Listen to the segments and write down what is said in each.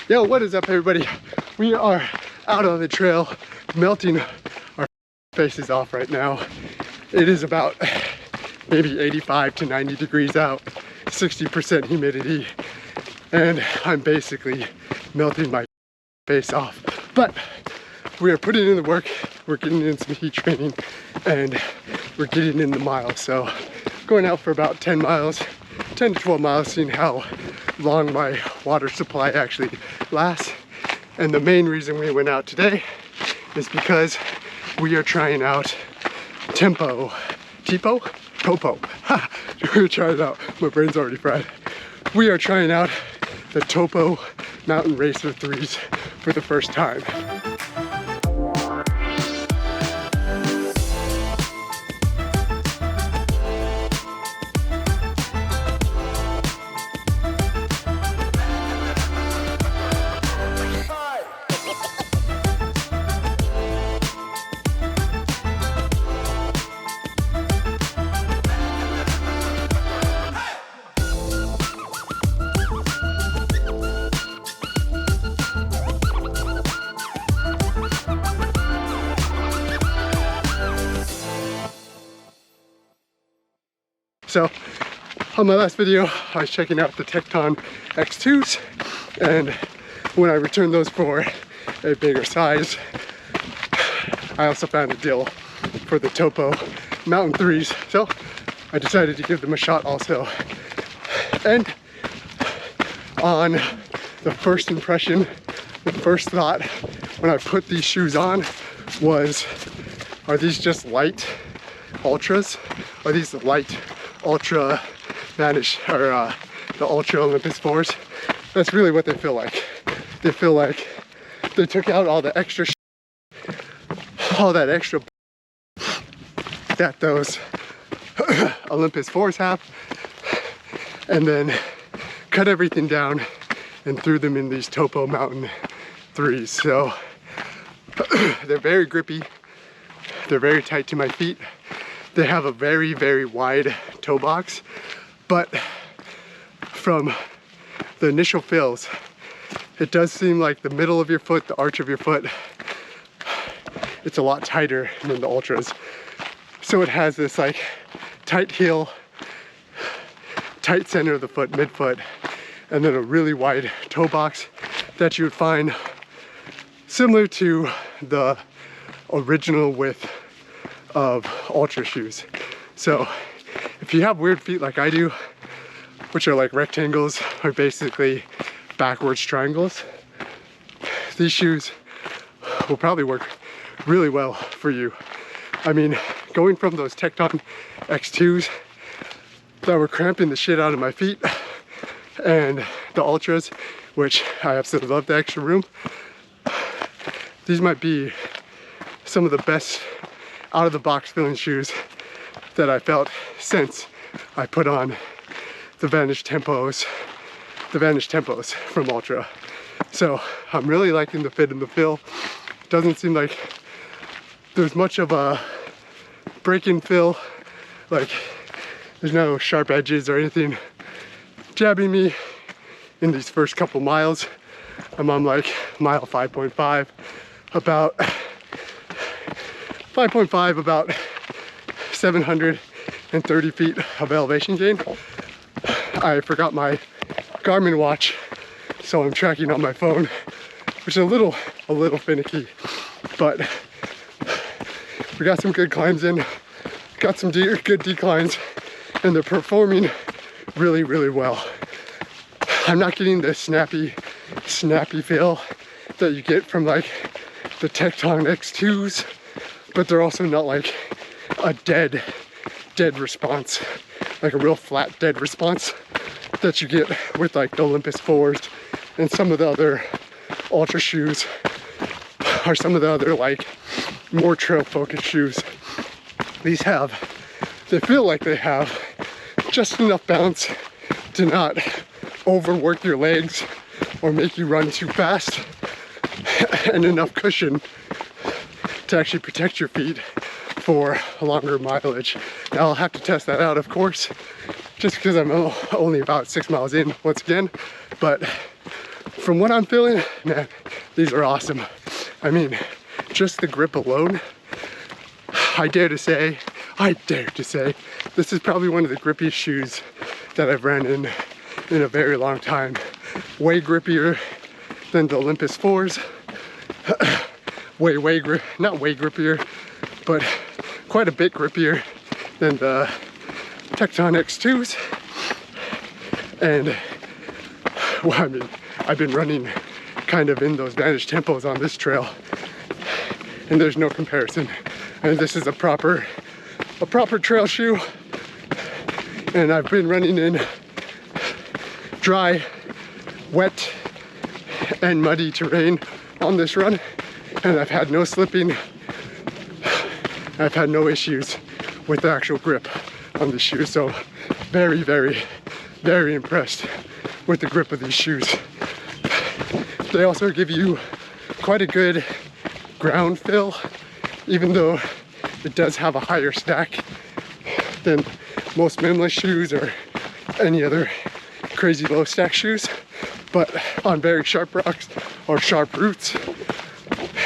Yo, what is up everybody? We are out on the trail melting our faces off right now. It is about maybe 85 to 90 degrees out, 60% humidity, and I'm basically melting my face off. But we are putting in the work, we're getting in some heat training, and we're getting in the miles. So going out for about 10 miles, 10 to 12 miles, seeing how long my water supply actually lasts. And the main reason we went out today is because we are trying out Topo. We're trying it out. My brain's already fried. We are trying out the Topo MTN Racer 3s for the first time. So on my last video, I was checking out the Tecton X2s, and when I returned those for a bigger size, I also found a deal for the Topo MTN 3s. So I decided to give them a shot also. And on the first impression, the first thought when I put these shoes on was, are these just light ultras? Are these light ultra vanish, or the Ultra Olympus 4s? That's really what they feel like. They feel like they took out all the extra all that extra that those Olympus 4s have, and then cut everything down and threw them in these Topo MTN 3s. So they're very grippy, they're very tight to my feet. They have a very, very wide toe box, but from the initial feels, it does seem like the middle of your foot, the arch of your foot, it's a lot tighter than the Ultras. So it has this like tight heel, tight center of the foot, midfoot, and then a really wide toe box that you would find similar to the original width of Ultra shoes. So if you have weird feet like I do, which are like rectangles or basically backwards triangles, these shoes will probably work really well for you. I mean, going from those Tecton X2s that were cramping the shit out of my feet, and the Ultras, which I absolutely love the extra room, these might be some of the best out of the box feeling shoes that I felt since I put on the Vanish Tempos from Ultra. So I'm really liking the fit and the feel. Doesn't seem like there's much of a break-in feel, like there's no sharp edges or anything jabbing me in these first couple miles. I'm on like mile 5.5, about 730 feet of elevation gain. I forgot my Garmin watch, so I'm tracking on my phone, which is a little finicky, but we got some good climbs in, got some good declines, and they're performing really, really well. I'm not getting the snappy feel that you get from like the Tecton X2s, but they're also not like a dead response, like a real flat dead response that you get with like the Olympus 4s and some of the other Ultra shoes, or some of the other like more trail focused shoes. These they feel like they have just enough bounce to not overwork your legs or make you run too fast, and enough cushion to actually protect your feet for a longer mileage. Now I'll have to test that out, of course, just because I'm only about 6 miles in once again, but from what I'm feeling, man, these are awesome. I mean, just the grip alone, I dare to say, this is probably one of the grippiest shoes that I've ran in a very long time. Way grippier than the Olympus 4s. Not way grippier, but quite a bit grippier than the Tecton X2s. And well, I mean, I've been running kind of in those Vantage tempos on this trail, and there's no comparison. I mean, this is a proper trail shoe, and I've been running in dry, wet, and muddy terrain on this run, and I've had no slipping. I've had no issues with the actual grip on the shoe, so very, very, very impressed with the grip of these shoes. They also give you quite a good ground fill, even though it does have a higher stack than most minimalist shoes or any other crazy low stack shoes. But on very sharp rocks or sharp roots,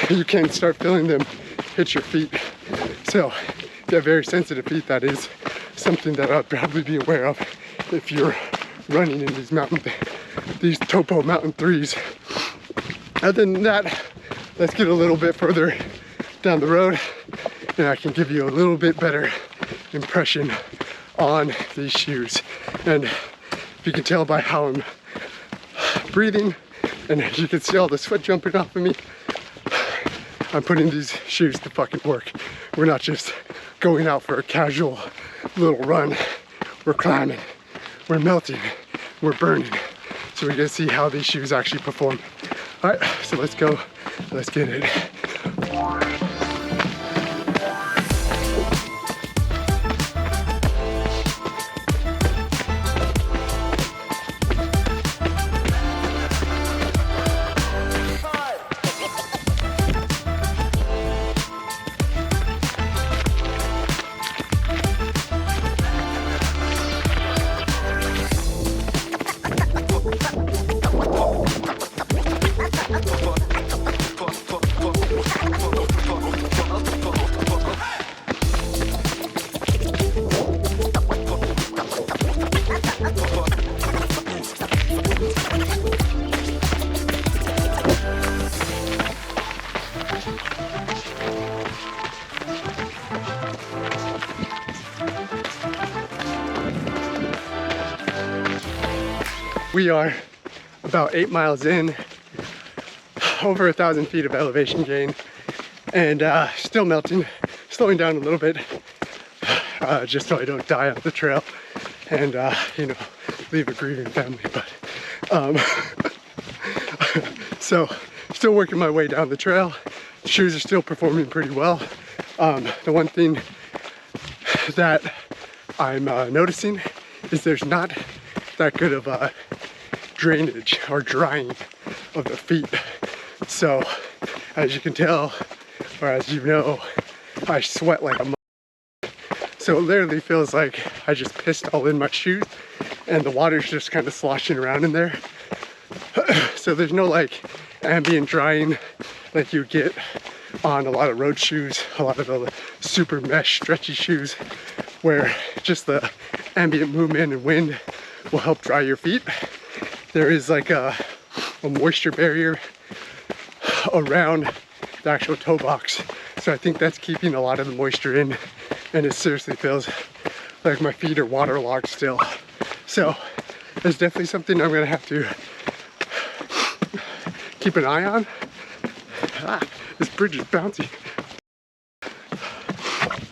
you can start feeling them hit your feet. So if you have very sensitive feet, that is something that I'd probably be aware of if you're running in these Topo Mountain 3s. Other than that, let's get a little bit further down the road and I can give you a little bit better impression on these shoes. And if you can tell by how I'm breathing, and as you can see all the sweat jumping off of me, I'm putting these shoes to fucking work. We're not just going out for a casual little run. We're climbing, we're melting, we're burning. So we're gonna see how these shoes actually perform. All right, so let's go, let's get it. We are about 8 miles in, over 1,000 feet of elevation gain, and still melting, slowing down a little bit, just so I don't die on the trail and, you know, leave a grieving family. But so still working my way down the trail. The shoes are still performing pretty well. The one thing that I'm noticing is there's not that good of a drainage or drying of the feet. So as you can tell, or as you know, I sweat like a mother. So it literally feels like I just pissed all in my shoes and the water's just kind of sloshing around in there. So there's no like ambient drying like you get on a lot of road shoes, a lot of the super mesh stretchy shoes, where just the ambient movement and wind will help dry your feet. There is like a moisture barrier around the actual toe box. So I think that's keeping a lot of the moisture in, and it seriously feels like my feet are waterlogged still. So it's definitely something I'm gonna have to keep an eye on. This bridge is bouncy.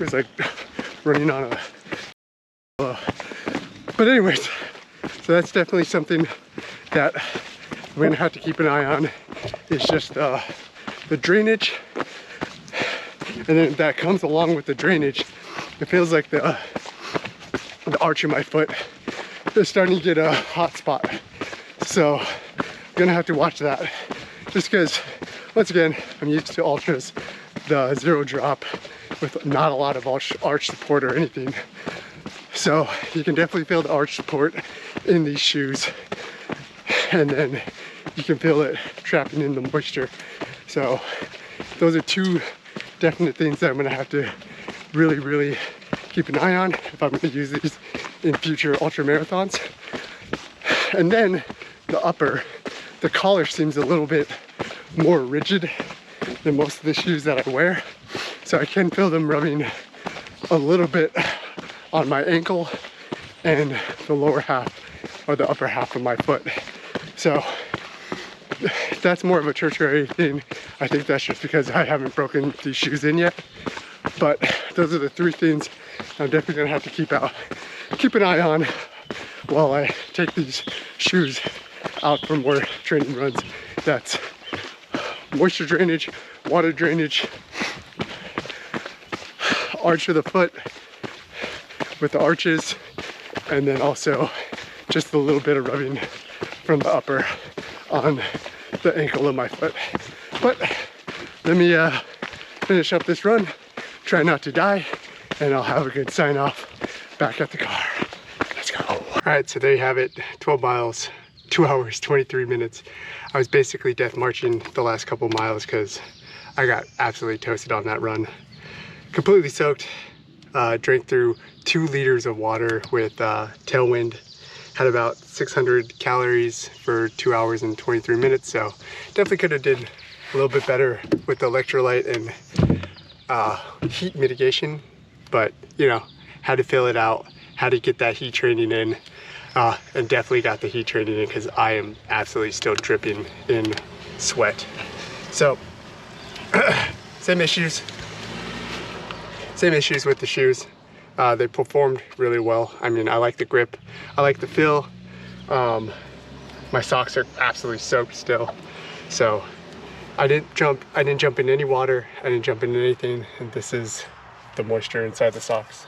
It's like running on a... But anyways, so that's definitely something that I'm gonna have to keep an eye on, is just the drainage. And then that comes along with the drainage, it feels like the arch of my foot is starting to get a hot spot. So I'm gonna have to watch that, just because once again, I'm used to ultras, the zero drop with not a lot of arch support or anything. So you can definitely feel the arch support in these shoes. And then you can feel it trapping in the moisture. So those are two definite things that I'm gonna have to really keep an eye on if I'm gonna use these in future ultra marathons. And then the upper, the collar seems a little bit more rigid than most of the shoes that I wear. So I can feel them rubbing a little bit on my ankle and the lower half or the upper half of my foot. So that's more of a tertiary thing. I think that's just because I haven't broken these shoes in yet. But those are the three things I'm definitely gonna have to keep an eye on while I take these shoes out for more training runs. That's moisture drainage, water drainage, arch of the foot with the arches, and then also just a little bit of rubbing from the upper on the ankle of my foot. But let me finish up this run, try not to die, and I'll have a good sign off back at the car. Let's go. All right, so there you have it, 12 miles, 2 hours, 23 minutes. I was basically death marching the last couple miles because I got absolutely toasted on that run. Completely soaked, drank through 2 liters of water with tailwind. Had about 600 calories for 2 hours and 23 minutes, so definitely could have did a little bit better with the electrolyte and heat mitigation, but you know, had to fill it out, had to get that heat training in, and definitely got the heat training in because I am absolutely still dripping in sweat. So same issues with the shoes. They performed really well. I mean, I like the grip, I like the feel. My socks are absolutely soaked still. So I didn't jump in any water, I didn't jump into anything, and this is the moisture inside the socks.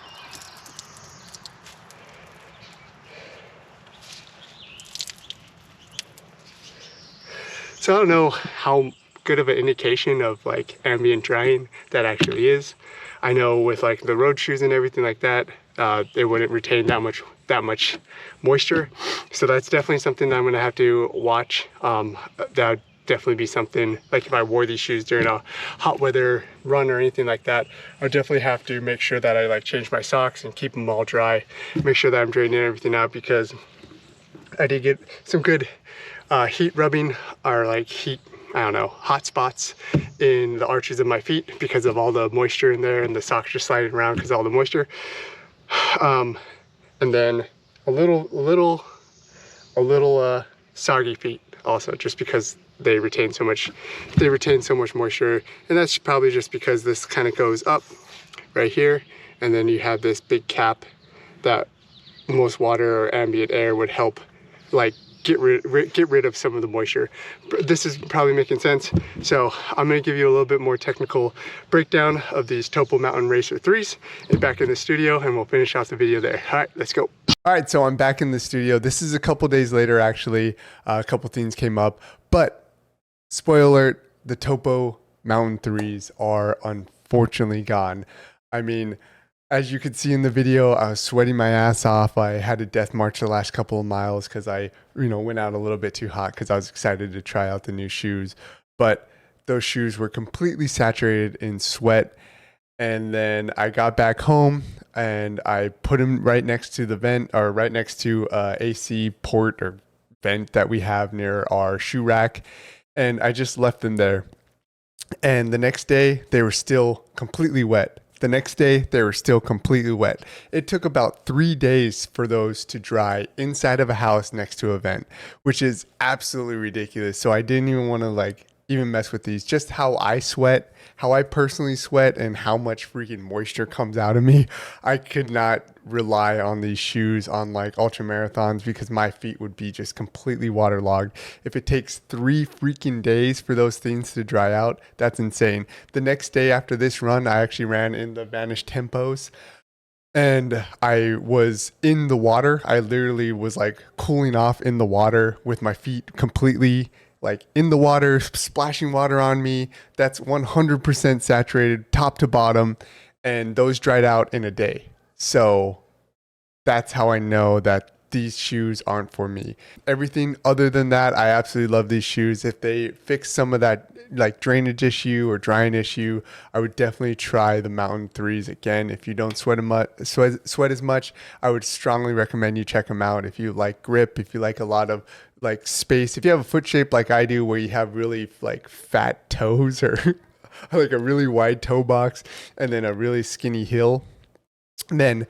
So I don't know how good of an indication of like ambient drying that actually is. I know with like the road shoes and everything like that, they wouldn't retain that much moisture. So that's definitely something that I'm gonna have to watch. That would definitely be something, like if I wore these shoes during a hot weather run or anything like that, I would definitely have to make sure that I like change my socks and keep them all dry, make sure that I'm draining everything out, because I did get some good heat rubbing, or like heat, I don't know, hot spots in the arches of my feet because of all the moisture in there, and the socks just sliding around because of all the moisture. And then a little soggy feet also, just because they retain so much moisture. And that's probably just because this kind of goes up right here, and then you have this big cap that most water or ambient air would help like get rid of some of the moisture. This is probably making sense. So I'm going to give you a little bit more technical breakdown of these Topo MTN Racer 3s and back in the studio, and we'll finish off the video there. All right, let's go. All right, so I'm back in the studio. This is a couple days later, actually. A couple things came up, but spoiler alert, the Topo MTN 3s are unfortunately gone. I mean, as you could see in the video, I was sweating my ass off. I had to death march the last couple of miles because I, went out a little bit too hot because I was excited to try out the new shoes. But those shoes were completely saturated in sweat. And then I got back home and I put them right next to the vent, or right next to AC port or vent that we have near our shoe rack. And I just left them there. And the next day they were still completely wet. The next day, they were still completely wet. It took about 3 days for those to dry inside of a house next to a vent, which is absolutely ridiculous. So I didn't even want to even mess with these. Just how I sweat, how I personally sweat, and how much freaking moisture comes out of me. I could not rely on these shoes on ultra marathons because my feet would be just completely waterlogged. If it takes 3 freaking days for those things to dry out, that's insane. The next day after this run, I actually ran in the Vanish Tempos, and I was in the water. I literally was cooling off in the water with my feet completely in the water, splashing water on me. That's 100% saturated top to bottom, and those dried out in a day. So that's how I know that these shoes aren't for me. Everything other than that, I absolutely love these shoes. If they fix some of that like drainage issue or drying issue, I would definitely try the Mountain 3s again. If you don't sweat as much, I would strongly recommend you check them out. If you like grip, if you like a lot of like space, if you have a foot shape like I do where you have really like fat toes or like a really wide toe box and then a really skinny heel, then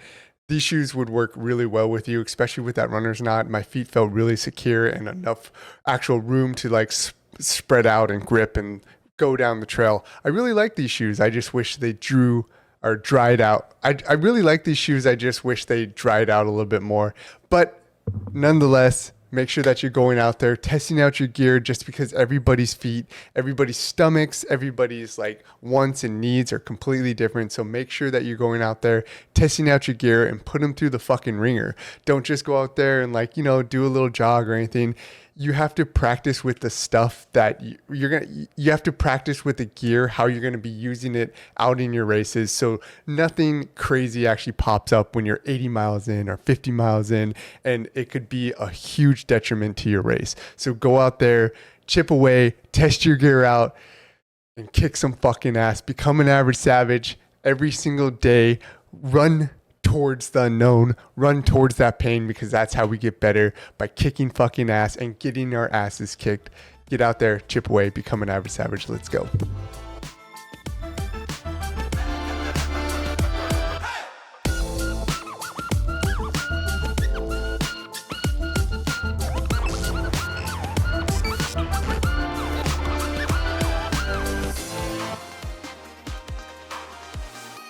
these shoes would work really well with you, especially with that runner's knot. My feet felt really secure and enough actual room to like spread out and grip and go down the trail. I really like these shoes. I just wish they dried out. I really like these shoes. I just wish they dried out a little bit more. But nonetheless, make sure that you're going out there, testing out your gear, just because everybody's feet, everybody's stomachs, everybody's like wants and needs are completely different. So make sure that you're going out there, testing out your gear and put them through the fucking ringer. Don't just go out there and like, do a little jog or anything. You have to practice with the stuff that you have to practice with the gear, how you're going to be using it out in your races. So nothing crazy actually pops up when you're 80 miles in or 50 miles in, and it could be a huge detriment to your race. So go out there, chip away, test your gear out, and kick some fucking ass. Become an average savage every single day. Run towards the unknown, run towards that pain, because that's how we get better, by kicking fucking ass and getting our asses kicked. Get out there, chip away, become an average savage. Let's go.